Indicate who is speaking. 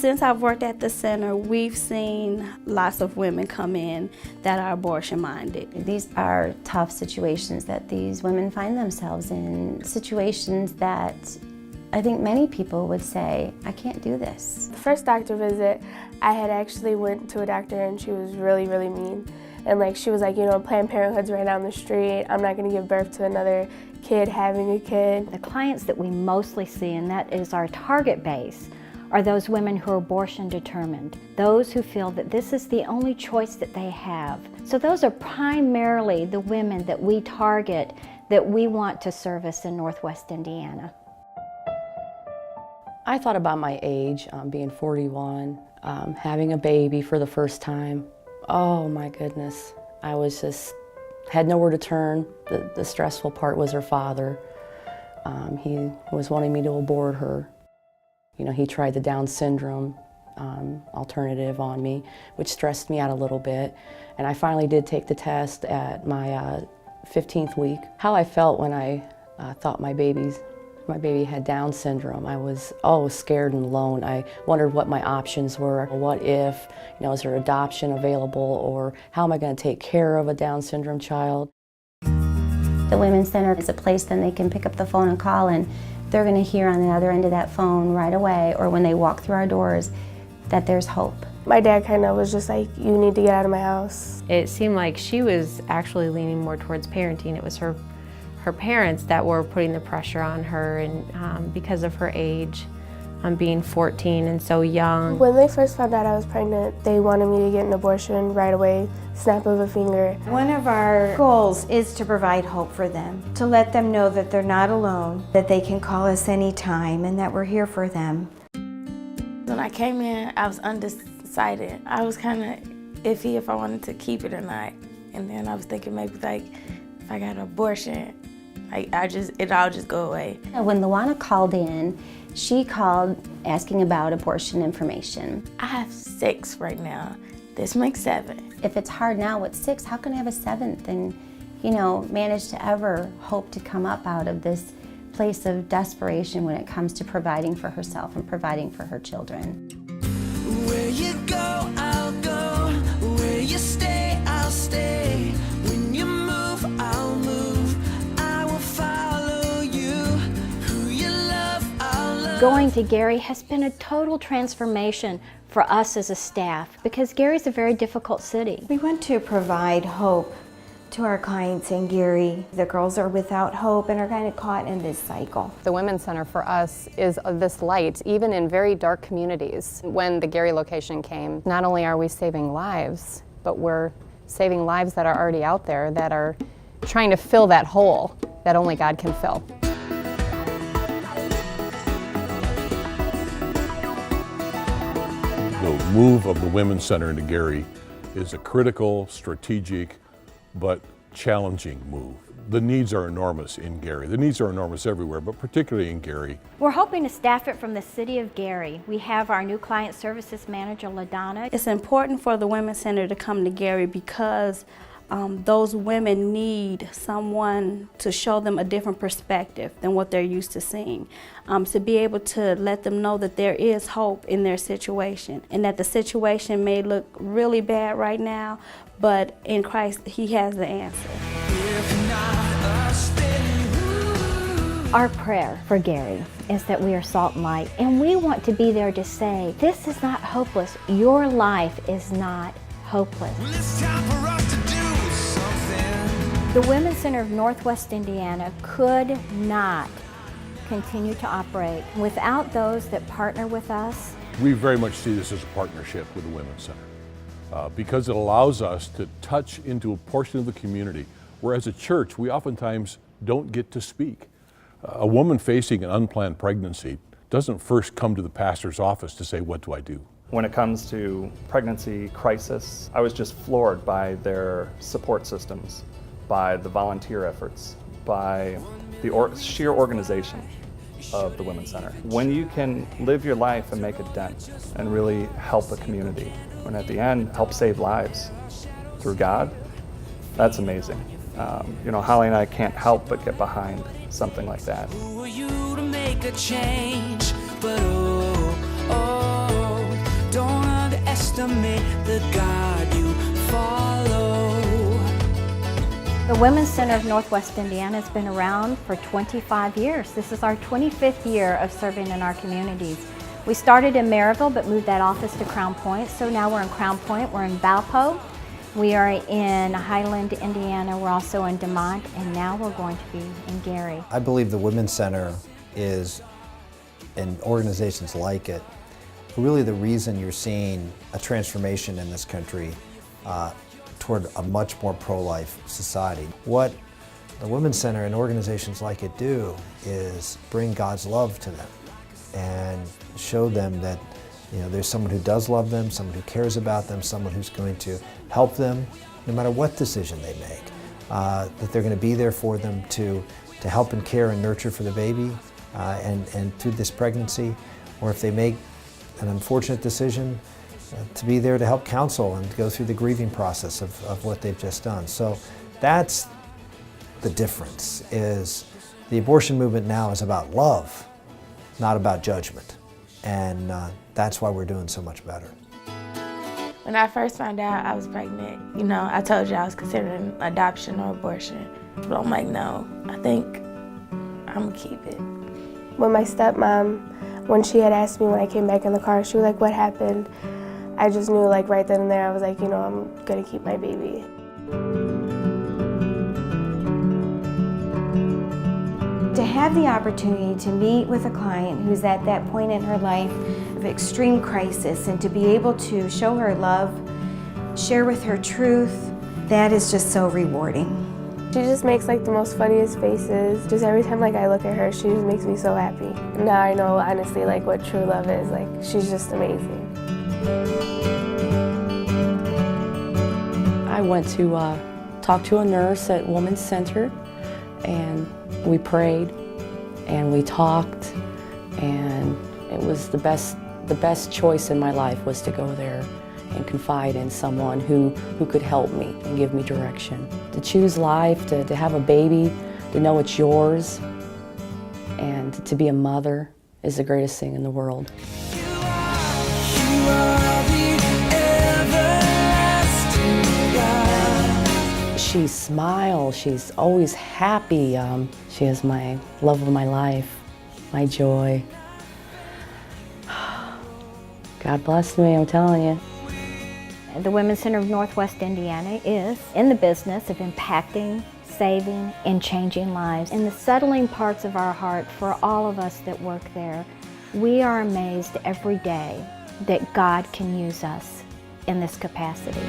Speaker 1: Since I've worked at the center, we've seen lots of women come in that are abortion-minded.
Speaker 2: These are tough situations that these women find themselves in, situations that I think many people would say, I can't do this.
Speaker 3: The first doctor visit, I had actually went to a doctor and she was really, really mean. And she was like, Planned Parenthood's right down the street. I'm not gonna give birth to another kid having a kid.
Speaker 4: The clients that we mostly see, and that is our target base, are those women who are abortion determined, those who feel that this is the only choice that they have. So those are primarily the women that we target, that we want to service in Northwest Indiana.
Speaker 5: I thought about my age, being 41, having a baby for the first time. Oh my goodness, I was just, had nowhere to turn. The stressful part was her father. He was wanting me to abort her. He tried the Down syndrome alternative on me, which stressed me out a little bit. And I finally did take the test at my 15th week. How I felt when I thought my baby had Down syndrome, I was scared and alone. I wondered what my options were. What if, is there adoption available, or how am I going to take care of a Down syndrome child?
Speaker 2: The Women's Center is a place then they can pick up the phone and call, and they're going to hear on the other end of that phone right away, or when they walk through our doors, that there's hope.
Speaker 3: My dad kind of was just like, you need to get out of my house.
Speaker 6: It seemed like she was actually leaning more towards parenting. It was her parents that were putting the pressure on her, and because of her age, being 14 and so young.
Speaker 3: When they first found out I was pregnant, they wanted me to get an abortion right away, snap of a finger.
Speaker 7: One of our goals is to provide hope for them, to let them know that they're not alone, that they can call us anytime, and that we're here for them.
Speaker 8: When I came in, I was undecided. I was kind of iffy if I wanted to keep it or not. And then I was thinking maybe if I got an abortion, it'd all just go away.
Speaker 2: When Luana called in, she called asking about abortion information.
Speaker 8: I have 6 right now. This makes 7.
Speaker 2: If it's hard now with 6, how can I have a 7th and, manage to ever hope to come up out of this place of desperation when it comes to providing for herself and providing for her children?
Speaker 9: Where you go, I'll go. Where you stay, I'll stay. When you move, I'll move. I will follow you. Who you love, I'll love.
Speaker 4: Going to Gary has been a total transformation for us as a staff, because Gary's a very difficult city.
Speaker 7: We want to provide hope to our clients in Gary. The girls are without hope and are kind of caught in this cycle.
Speaker 10: The Women's Center for us is this light, even in very dark communities. When the Gary location came, not only are we saving lives, but we're saving lives that are already out there that are trying to fill that hole that only God can fill.
Speaker 11: The move of the Women's Center into Gary is a critical, strategic, but challenging move. The needs are enormous in Gary. The needs are enormous everywhere, but particularly in Gary.
Speaker 4: We're hoping to staff it from the city of Gary. We have our new client services manager, LaDonna.
Speaker 1: It's important for the Women's Center to come to Gary because those women need someone to show them a different perspective than what they're used to seeing. To be able to let them know that there is hope in their situation and that the situation may look really bad right now, but in Christ, He has the answer.
Speaker 4: Our prayer for Gary is that we are salt and light, and we want to be there to say, this is not hopeless. Your life is not hopeless.
Speaker 9: Well, it's time for us to do something.
Speaker 4: The Women's Center of Northwest Indiana could not continue to operate without those that partner with us.
Speaker 11: We very much see this as a partnership with the Women's Center because it allows us to touch into a portion of the community where as a church we oftentimes don't get to speak. A woman facing an unplanned pregnancy doesn't first come to the pastor's office to say, what do I do?
Speaker 12: When it comes to pregnancy crisis, I was just floored by their support systems, by the volunteer efforts, by the sheer organization of the Women's Center. When you can live your life and make a dent and really help a community, and at the end help save lives through God, that's amazing. Holly and I can't help but get behind something like that.
Speaker 9: Who are you to make a change? But oh, underestimate the God you follow.
Speaker 4: The Women's Center of Northwest Indiana has been around for 25 years. This is our 25th year of serving in our communities. We started in Maryville but moved that office to Crown Point, so now we're in Crown Point, we're in Valpo, we are in Highland, Indiana, we're also in DeMont, and now we're going to be in Gary.
Speaker 13: I believe the Women's Center is, and organizations like it, really the reason you're seeing a transformation in this country toward a much more pro-life society. What the Women's Center and organizations like it do is bring God's love to them and show them that there's someone who does love them, someone who cares about them, someone who's going to help them no matter what decision they make, that they're going to be there for them to help and care and nurture for the baby and through this pregnancy, or if they make an unfortunate decision, to be there to help counsel and go through the grieving process of what they've just done. So that's the difference, is the abortion movement now is about love, not about judgment. And that's why we're doing so much better.
Speaker 8: When I first found out I was pregnant, I told you I was considering adoption or abortion. But I'm like, no, I think I'm gonna keep it.
Speaker 3: When my stepmom, when she had asked me when I came back in the car, she was like, what happened? I just knew like right then and there, I was like, I'm gonna keep my baby.
Speaker 7: To have the opportunity to meet with a client who's at that point in her life of extreme crisis and to be able to show her love, share with her truth, that is just so rewarding.
Speaker 3: She just makes like the most funniest faces. Just every time like I look at her, she just makes me so happy. Now I know honestly like what true love is. Like she's just amazing.
Speaker 5: I went to talk to a nurse at Women's Center, and we prayed and we talked, and it was the best choice in my life was to go there and confide in someone who could help me and give me direction. To choose life, to have a baby, to know it's yours, and to be a mother is the greatest thing in the world.
Speaker 9: You are the everlasting God.
Speaker 5: She smiles, she's always happy. She is my love of my life, my joy. God bless me, I'm telling you.
Speaker 4: The Women's Center of Northwest Indiana is in the business of impacting, saving, and changing lives. In the settling parts of our heart for all of us that work there, we are amazed every day that God can use us in this capacity.